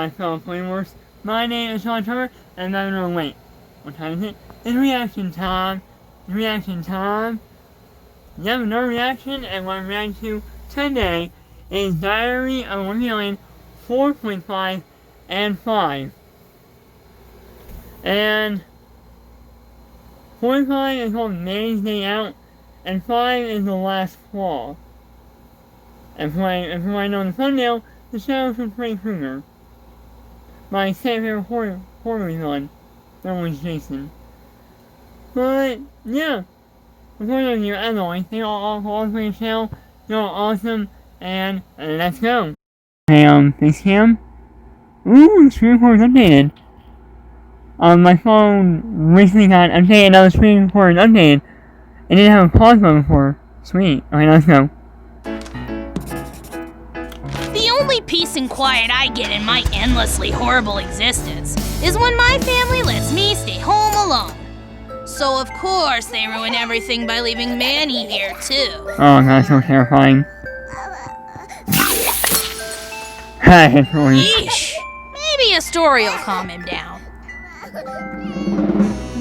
my fellow Playmores. My name is Sean Trevor, and I'm running late. What time is it? It's reaction time. It's reaction time. You have another reaction, and what I'm reacting to today is Diary of a Wimpy Alien 4.5 and 5. And 4.5 is called Manny's Day Out, and 5 is The Last Claw. And from what I know in the thumbnail, the shadows from Freddy Krueger. My favorite horror villain. That was Jason. But, yeah. Before those of you, as always, thank you all for the channel. You're all awesome, and let's go. Hey, face cam. Ooh, the screen recorder is updated. My phone recently got updated, now the screen recorder is updated. It didn't have a pause button before. Sweet. Okay, let's go. The only peace and quiet I get in my endlessly horrible existence is when my family lets me stay home alone. So of course they ruin everything by leaving Manny here too. Oh god, so terrifying. Yeesh. Maybe a story will calm him down.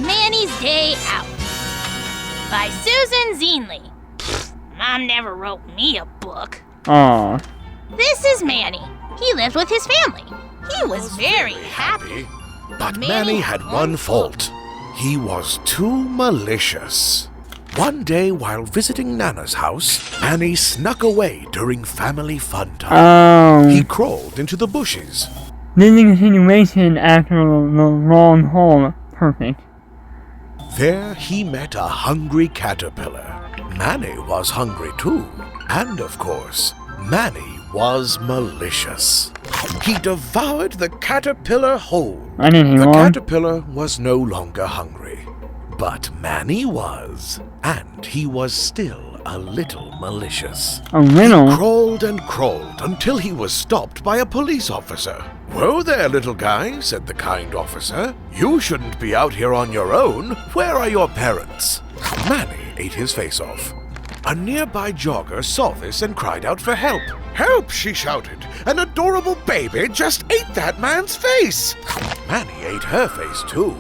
Manny's Day Out by Susan Zeenle. Mom never wrote me a book. Aww. This is Manny. He lived with his family. He was very happy. But Manny had one fault. He was too malicious. One day while visiting Nana's house, Manny snuck away during family fun time. He crawled into the bushes. This is a continuation after the long haul. Perfect. There he met a hungry caterpillar. Manny was hungry too. And of course, Manny was malicious. He devoured the caterpillar whole. The caterpillar was no longer hungry. But Manny was. And he was still a little malicious. A little? He crawled and crawled until he was stopped by a police officer. "Whoa there, little guy," said the kind officer. "You shouldn't be out here on your own. Where are your parents?" Manny ate his face off. A nearby jogger saw this and cried out for help. "Help!" she shouted. "An adorable baby just ate that man's face!" Manny ate her face too.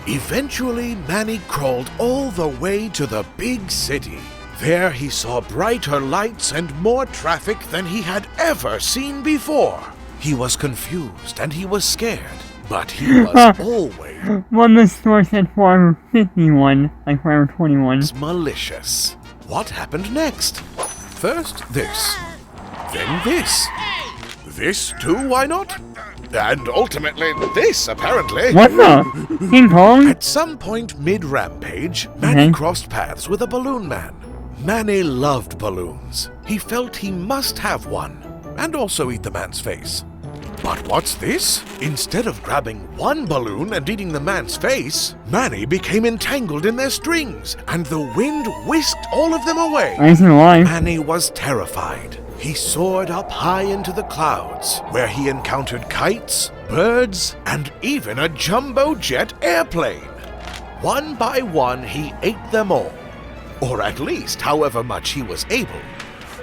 Eventually, Manny crawled all the way to the big city. There he saw brighter lights and more traffic than he had ever seen before. He was confused and he was scared, but he was always the store said Forever 51, like Forever 21. malicious. What happened next? First this, then this. This too, why not? And ultimately this, apparently. What the? King Kong? At some point mid-rampage, Manny crossed paths with a balloon man. Manny loved balloons. He felt he must have one, and also eat the man's face. But what's this? Instead of grabbing one balloon and eating the man's face, Manny became entangled in their strings, and the wind whisked all of them away. Manny was terrified. He soared up high into the clouds, where he encountered kites, birds, and even a jumbo jet airplane. One by one, he ate them all, or at least however much he was able.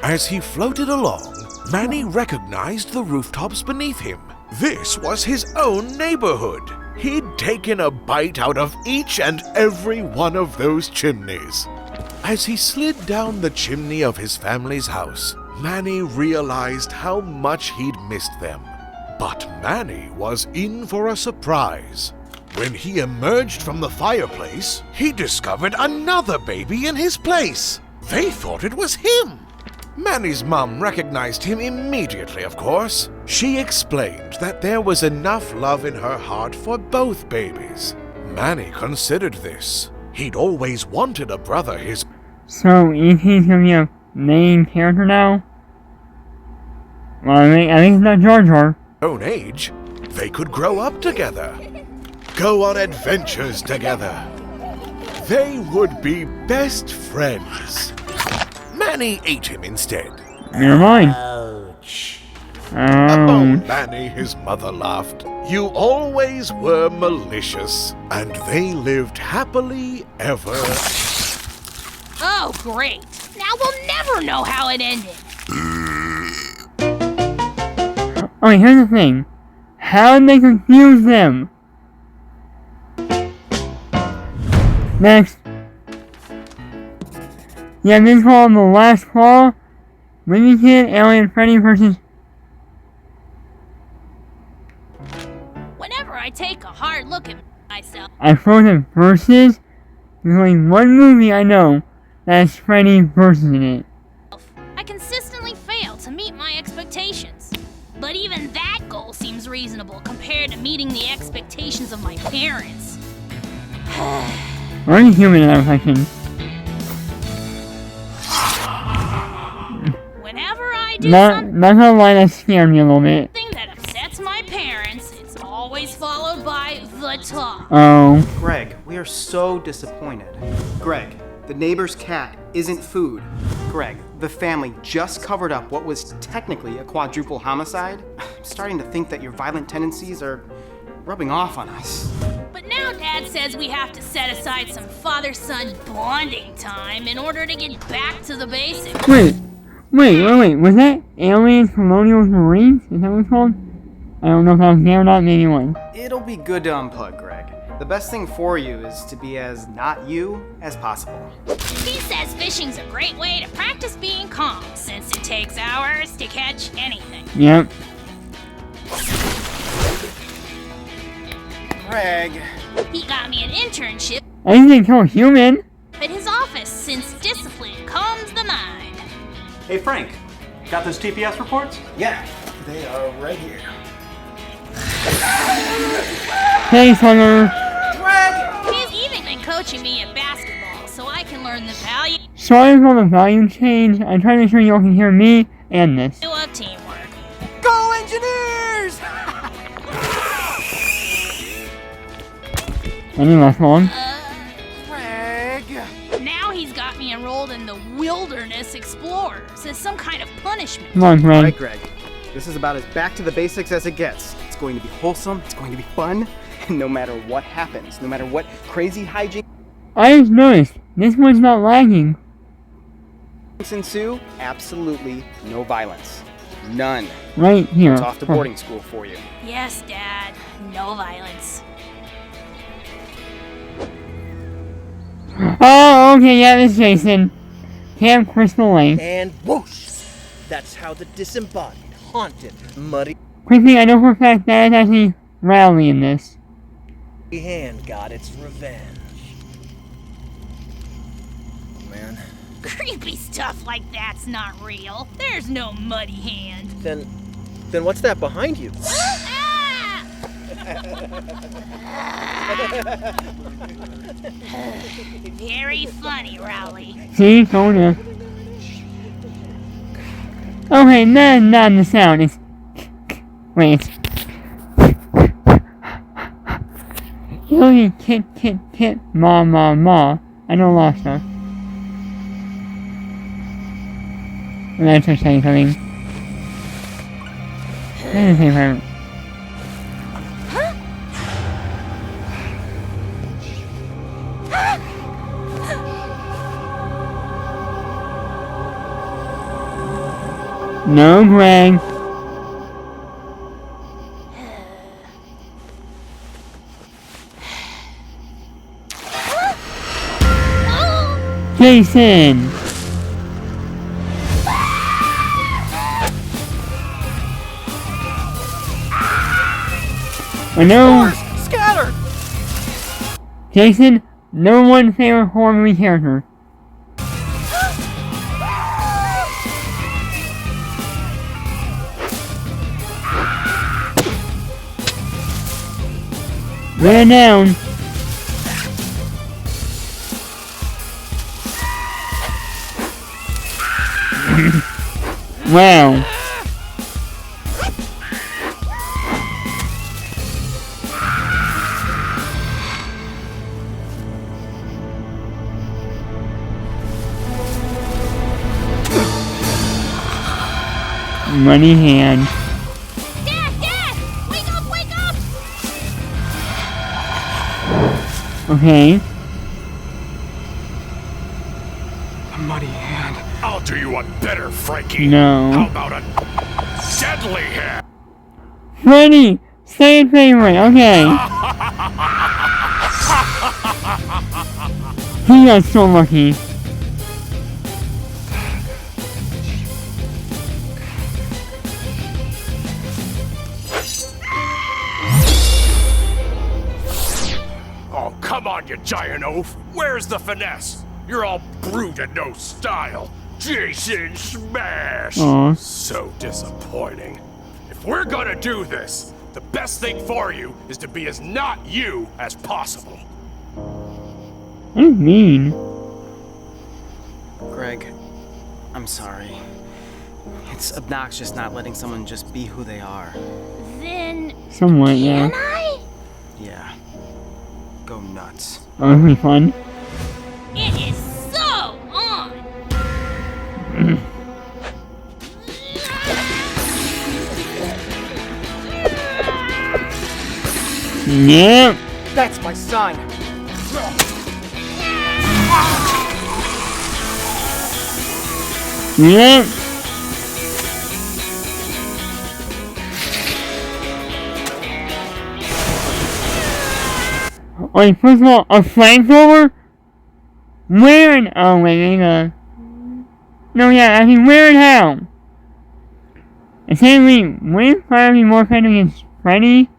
As he floated along, Manny recognized the rooftops beneath him. This was his own neighborhood. He'd taken a bite out of each and every one of those chimneys. As he slid down the chimney of his family's house, Manny realized how much he'd missed them. But Manny was in for a surprise. When he emerged from the fireplace, he discovered another baby in his place. They thought it was him. Manny's mom recognized him immediately, of course. She explained that there was enough love in her heart for both babies. Manny considered this. He'd always wanted a brother his... So, E.T.'s gonna be a main character now? Well, at least not Jar Jar. ...own age. They could grow up together. Go on adventures together. They would be best friends. Manny ate him instead. Never mind. Ouch. Oh, Manny, his mother laughed. You always were malicious, and they lived happily ever. Oh, great. Now we'll never know how it ended. Okay, here's the thing. How did they confuse them? Next. Yeah, this is called The Last Claw. Wimpy Kid, Alien Freddy versus... Whenever I take a hard look at myself, I froze it versus. There's only one movie I know that has Freddy versus in it. I consistently fail to meet my expectations. But even that goal seems reasonable compared to meeting the expectations of my parents. We're only human in that reflection. Whenever I do Not gonna lie, that scared me a little bit. something that upsets my parents, it's always followed by the talk. Oh. Greg, we are so disappointed. Greg, the neighbor's cat isn't food. Greg, the family just covered up what was technically a quadruple homicide. I'm starting to think that your violent tendencies are rubbing off on us. But now Dad says we have to set aside some father-son bonding time in order to get back to the basics. Wait. Was that Aliens, Colonials, Marines? Is that what it's called? I don't know if I was there or not, maybe one. It'll be good to unplug, Greg. The best thing for you is to be as not you as possible. He says fishing's a great way to practice being calm, since it takes hours to catch anything. Yep. Greg. He got me an internship I didn't think kill a human. at his office, since discipline calms the mind. Hey Frank, got those TPS reports? Yeah, they are right here. Hey, Hunter. He's even been coaching me at basketball, so I can learn the value Sorry for the volume change. I'm trying to make sure you all can hear me and this. of teamwork. Go Engineers! Any last one? Greg. Now he's got me enrolled in the Wilderness Explorers as some kind of punishment. Come on, All Greg. right, Greg. This is about as back to the basics as it gets. It's going to be wholesome, it's going to be fun, and no matter what happens, no matter what crazy hijinks I just noticed, this one's not lagging. ensue, absolutely no violence. None. Right here. It's off to boarding school for you. Yes, Dad. No violence. Oh, okay, yeah, this is Jason. Camp Crystal Lake. And whoosh! That's how the disembodied, haunted, muddy Quickly, I know for a fact that is actually Rowley in this. hand got its revenge. Man. Creepy stuff like that's not real. There's no muddy hand. Then what's that behind you? Ah! Very funny, Rowley. See? Going to. Okay, not in the sound. It's. Wait, it's. Yogi, kit, ma. I know lost stuff. I'm gonna try saying something. That is a favorite. No, Greg. Jason. I know. Scatter! Jason, number one favorite horror movie character. Ran down. Wow. Money hand. Dad! Wake up! Okay. A muddy hand. I'll do you one better, Frankie. No. How about a deadly hand? Freddy! Fan favorite, okay. He got so lucky. Oh, come on, you giant oaf. Where's the finesse? You're all brute and no style. Jason Smash! Aw. So disappointing. If we're gonna do this, the best thing for you is to be as not you as possible. What do you mean? Greg, I'm sorry. It's obnoxious not letting someone just be who they are. Then Somewhat, yeah. can I? Yeah. Go nuts. Oh, that'll be fun. It is so on. Yep. That's my son! Yep. Wait, first of all, a flamethrower? Where and oh wait, no, yeah, I mean where and how? And secondly, wouldn't Fire be more effective against Freddy?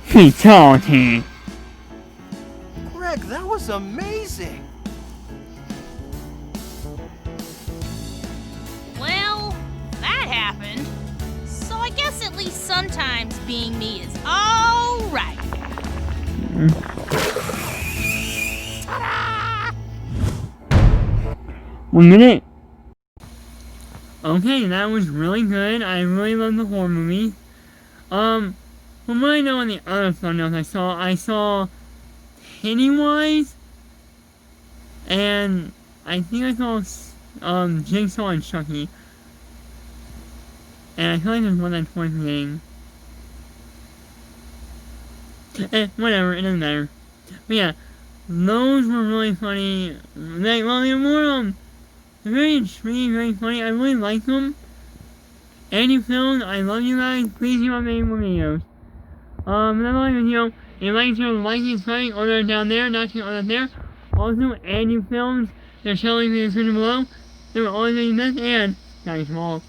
Fatality. Greg, that was amazing. Well, that happened. So I guess at least sometimes being me is alright. One minute. Okay, that was really good. I really love the horror movie. From what I know on the other thumbnails I saw Pennywise, and I think I saw Jigsaw and Chucky. And I feel like there's one that's worth forgetting. Whatever, it doesn't matter. But yeah, those were really funny. They were more, very intriguing, very funny. I really like them. Any films, I love you guys. Please keep on making more videos. Another like video, if you like to like and subscribe, order it down there, not to order it there. Also, any films, they're showing in the description below. They were always making this, and thanks for all.